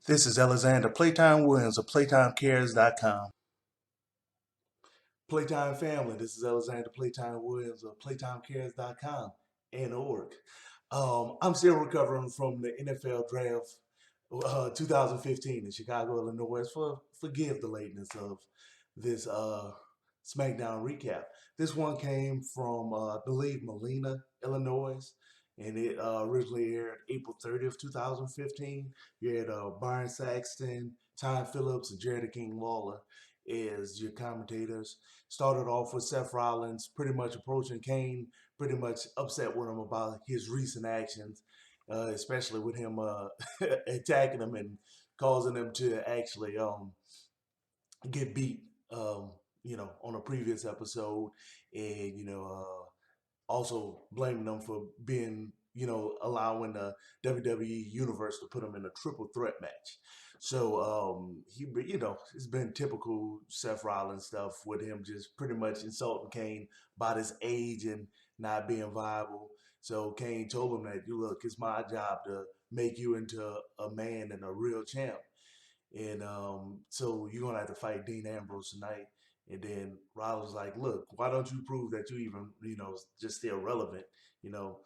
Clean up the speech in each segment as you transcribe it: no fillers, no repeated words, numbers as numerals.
This is Alexander Playtime Williams of PlayTimeCares.com. Playtime family, this is Alexander Playtime Williams of PlayTimeCares.com and org. I'm still recovering from the NFL draft 2015 in Chicago, Illinois. Forgive the lateness of this Smackdown recap. This one came from, I believe, Molina, Illinois, and it originally aired April 30th, 2015. You had Byron Saxton, Ty Phillips, and Jerry the King Lawler as your commentators. Started off with Seth Rollins pretty much approaching Kane, pretty much upset with him about his recent actions, especially with him attacking him and causing him to actually get beat, on a previous episode, and also blaming them for being, allowing the WWE Universe to put him in a triple threat match. So it's been typical Seth Rollins stuff with him just pretty much insulting Kane about his age and not being viable. So Kane told him that, you look, it's my job to make you into a man and a real champ. And so you're gonna have to fight Dean Ambrose tonight. And then Rollins was like, look, why don't you prove that you even, just still relevant, you know,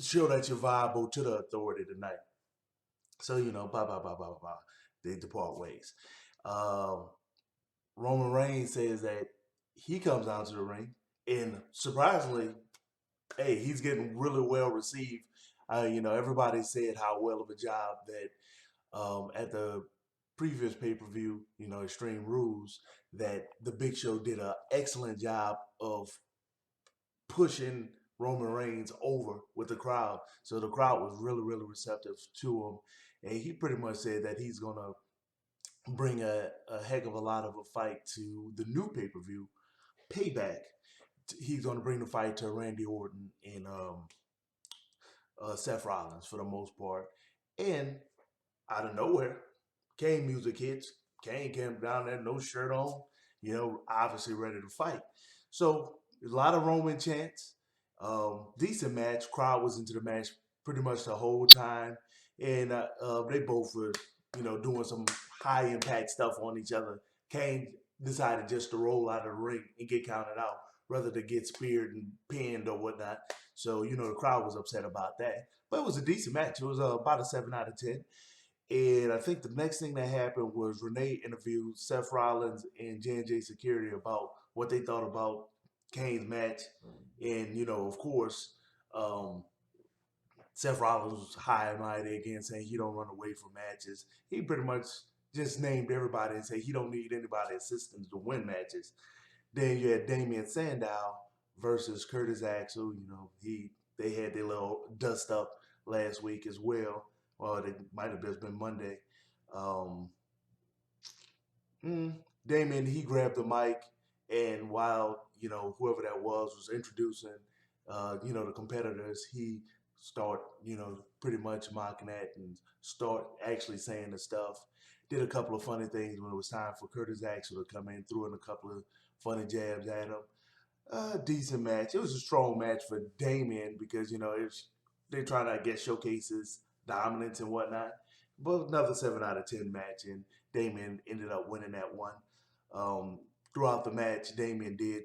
show that you're viable to the authority tonight. So, blah, blah, blah, blah, blah, blah. They depart ways. Um, Roman Reigns says that he comes down to the ring, and surprisingly, hey, he's getting really well received. Everybody said how well of a job that at the previous pay-per-view, Extreme Rules, that the Big Show did an excellent job of pushing Roman Reigns over with the crowd. So the crowd was really, really receptive to him. And he pretty much said that he's going to bring a heck of a lot of a fight to the new pay-per-view, Payback. He's going to bring the fight to Randy Orton and Seth Rollins for the most part. And out of nowhere, Kane music hits. Kane came down there, no shirt on, obviously ready to fight. So a lot of Roman chants. Decent match. Crowd was into the match pretty much the whole time, and they both were, doing some high impact stuff on each other. Kane decided just to roll out of the ring and get counted out, rather than get speared and pinned or whatnot. So the crowd was upset about that. But it was a decent match. It was about a 7 out of 10. And I think the next thing that happened was Renee interviewed Seth Rollins and J&J Security about what they thought about Kane's match. And, of course, um, Seth Rollins was high and mighty again, saying he don't run away from matches. He pretty much just named everybody and said he don't need anybody's assistance to win matches. Then you had Damian Sandow versus Curtis Axel. They had their little dust up last week as well. Well, it might have just been Monday. Um, Damien, he grabbed the mic, and while whoever that was introducing, the competitors, he start pretty much mocking that and start actually saying the stuff. Did a couple of funny things when it was time for Curtis Axel to come in, threw in a couple of funny jabs at him. Decent match. It was a strong match for Damien because they're trying to, I guess, showcase his dominance and whatnot. But another 7 out of 10 match, and Damien ended up winning that one. Throughout the match, Damien did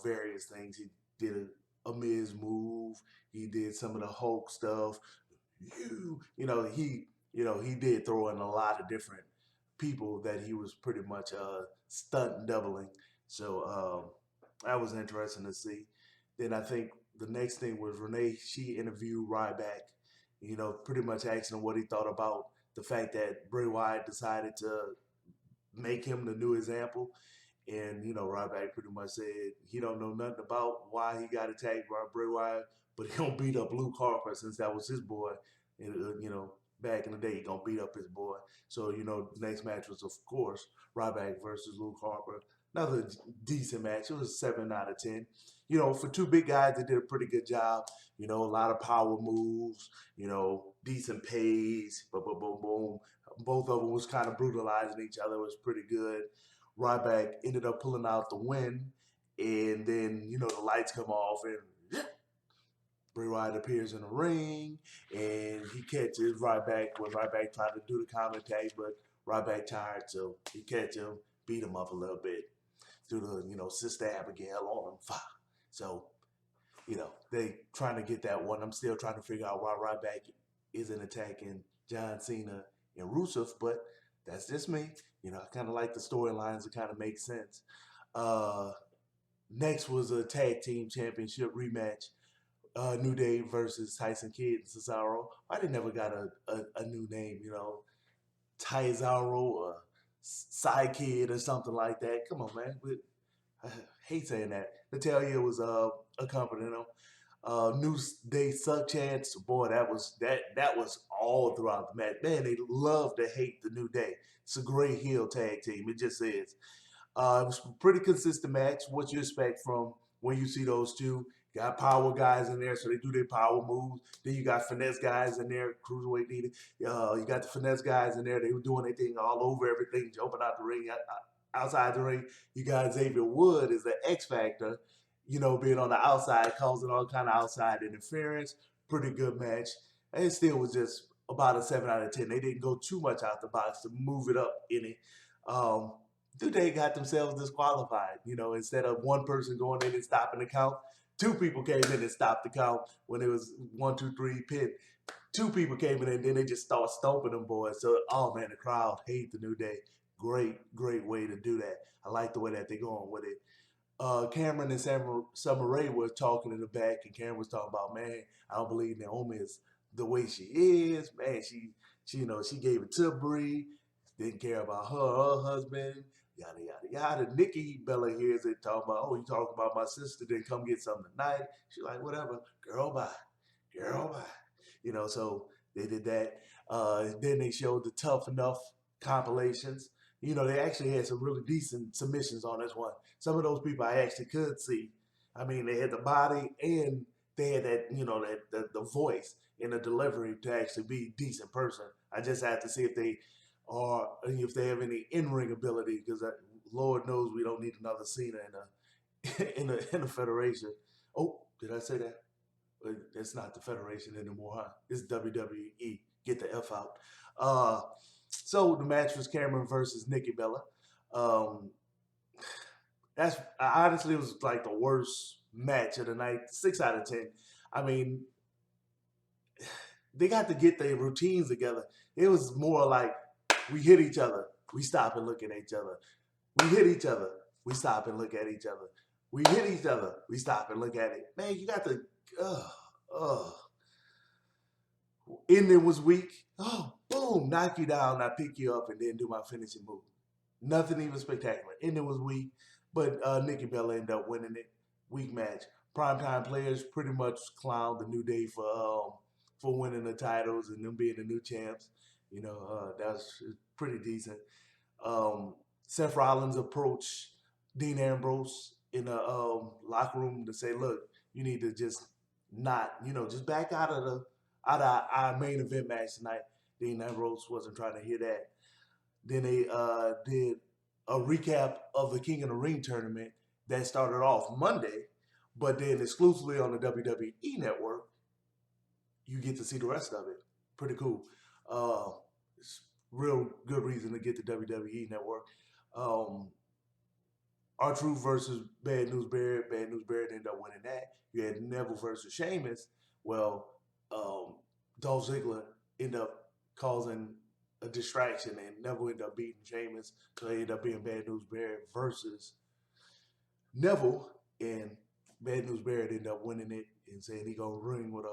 various things. He did a Miz move. He did some of the Hulk stuff. He did throw in a lot of different people that he was pretty much stunt doubling. So that was interesting to see. Then I think the next thing was Renee. She interviewed Ryback, pretty much asking him what he thought about the fact that Bray Wyatt decided to make him the new example. And, Ryback pretty much said he don't know nothing about why he got attacked by Bray Wyatt, but he gonna beat up Luke Harper since that was his boy. And, back in the day, he gonna beat up his boy. So, the next match was, of course, Ryback versus Luke Harper. Another decent match. It was 7 out of 10. For two big guys, they did a pretty good job. A lot of power moves, decent pace, boom, boom, boom, boom. Both of them was kind of brutalizing each other. It was pretty good. Ryback ended up pulling out the win, and then, the lights come off, and Bray Wyatt appears in the ring, and he catches Ryback when Ryback tried to do the commentary, but Ryback tired, so he catch him, beat him up a little bit, do the Sister Abigail on him. So they trying to get that one. I'm still trying to figure out why Ryback isn't attacking John Cena and Rusev, but that's just me. I kind of like the storylines that kind of make sense. Uh, Next was a tag team championship rematch. New Day versus Tyson Kidd and Cesaro. Why they never got a new name, Tyzaro or Side Kid or something like that. Come on, man. I hate saying that. Natalia was accompanying them. New Day suck chants. Boy, that was all throughout the match. Man, they love to hate the New Day. It's a great heel tag team. It just is. It was a pretty consistent match. What you expect from when you see those two. Got power guys in there, so they do their power moves. Then you got finesse guys in there, cruiserweight needed. You got the finesse guys in there. They were doing their thing all over everything, jumping out the ring, outside the ring. You got Xavier Wood as the X Factor, being on the outside, causing all kind of outside interference. Pretty good match. And it still was just about a 7 out of 10. They didn't go too much out the box to move it up any. They got themselves disqualified. Instead of one person going in and stopping the count, two people came in and stopped the count when it was 1, 2, 3 pin. Two people came in and then they just start stomping them boys. So, oh man, the crowd hate the New Day. Great, great way to do that. I like the way that they're going with it. Cameron and Summer Rae were talking in the back, and Cameron was talking about, man, I don't believe Naomi is the way she is. Man, she gave it to Brie, didn't care about her husband, yada yada yada. Nikki Bella hears it talking about, oh, you talking about my sister? Then come get something tonight. She's like, whatever, girl, bye, girl, bye. So they did that. Then they showed the Tough Enough compilations. They actually had some really decent submissions on this one. Some of those people I actually could see. I mean, they had the body and they had that, the voice and the delivery to actually be a decent person. I just have to see if they have any in-ring ability, because Lord knows we don't need another Cena in a federation. Oh, did I say that? It's not the Federation anymore, huh? It's WWE. Get the F out. So the match was Cameron versus Nikki Bella. Um, that's honestly, it was like the worst match of the night. 6 out of 10. I mean, they got to get their routines together. It was more like we hit each other, we stop and look at each other. We hit each other, we stop and look at each other. We hit each other, we stop and look at it. Man, you got to. Ending was weak. Oh, boom, knock you down, I pick you up, and then do my finishing move. Nothing even spectacular. Ending was weak, but Nikki Bella ended up winning it. Weak match. Primetime players pretty much clowned the New Day for winning the titles and them being the new champs. That was pretty decent. Seth Rollins approached Dean Ambrose in the locker room to say, "Look, you need to just not, just back out of our main event match tonight." Dean Ambrose wasn't trying to hear that. Then they did a recap of the King of the Ring tournament that started off Monday, but then exclusively on the WWE Network, you get to see the rest of it. Pretty cool. It's real good reason to get the WWE Network. R-Truth versus Bad News Barrett. Bad News Barrett ended up winning that. You had Neville versus Sheamus. Well, Dolph Ziggler ended up causing a distraction, and Neville ended up beating Sheamus. So it ended up being Bad News Barrett versus Neville, and Bad News Barrett ended up winning it and saying he gonna ring with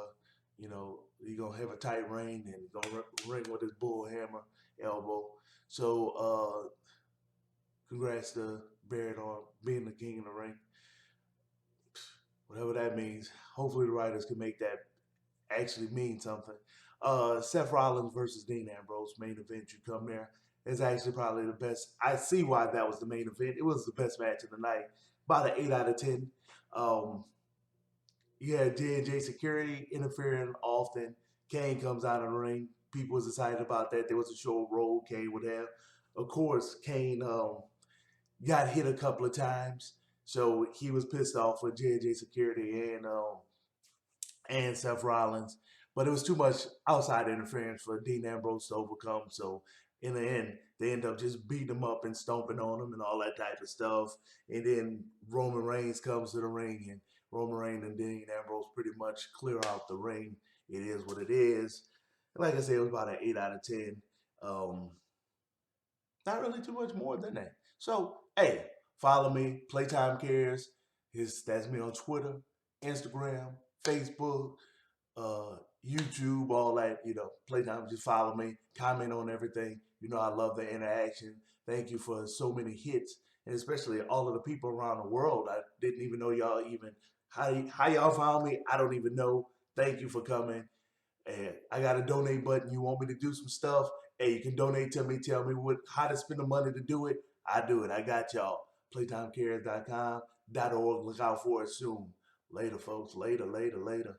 he gonna have a tight reign and gonna ring with his bull hammer elbow. So congrats to Barrett on being the king of the ring. Whatever that means. Hopefully the writers can make that actually mean something. Seth Rollins versus Dean Ambrose, main event. You come there. It's actually probably the best. I see why that was the main event. It was the best match of the night. About an 8 out of 10. You had J&J Security interfering often. Kane comes out of the ring. People was excited about that. There was a show role Kane would have. Of course, Kane got hit a couple of times. So he was pissed off with J&J Security and Seth Rollins, but it was too much outside interference for Dean Ambrose to overcome. So in the end, they end up just beating him up and stomping on him and all that type of stuff. And then Roman Reigns comes to the ring, and Roman Reigns and Dean Ambrose pretty much clear out the ring. It is what it is. Like I said, it was about an 8 out of 10. Um, Not really too much more than that. So, hey, follow me, Playtime Cares. That's me on Twitter, Instagram, Facebook, YouTube, all that, Playtime. Just follow me, comment on everything. I love the interaction. Thank you for so many hits, and especially all of the people around the world. I didn't even know y'all even how y'all found me. I don't even know. Thank you for coming. And I got a donate button. You want me to do some stuff? Hey, you can donate to me. Tell me how to spend the money to do it. I do it. I got y'all. PlayTimeCares.com.org. Look out for it soon. Later, folks. Later, later, later.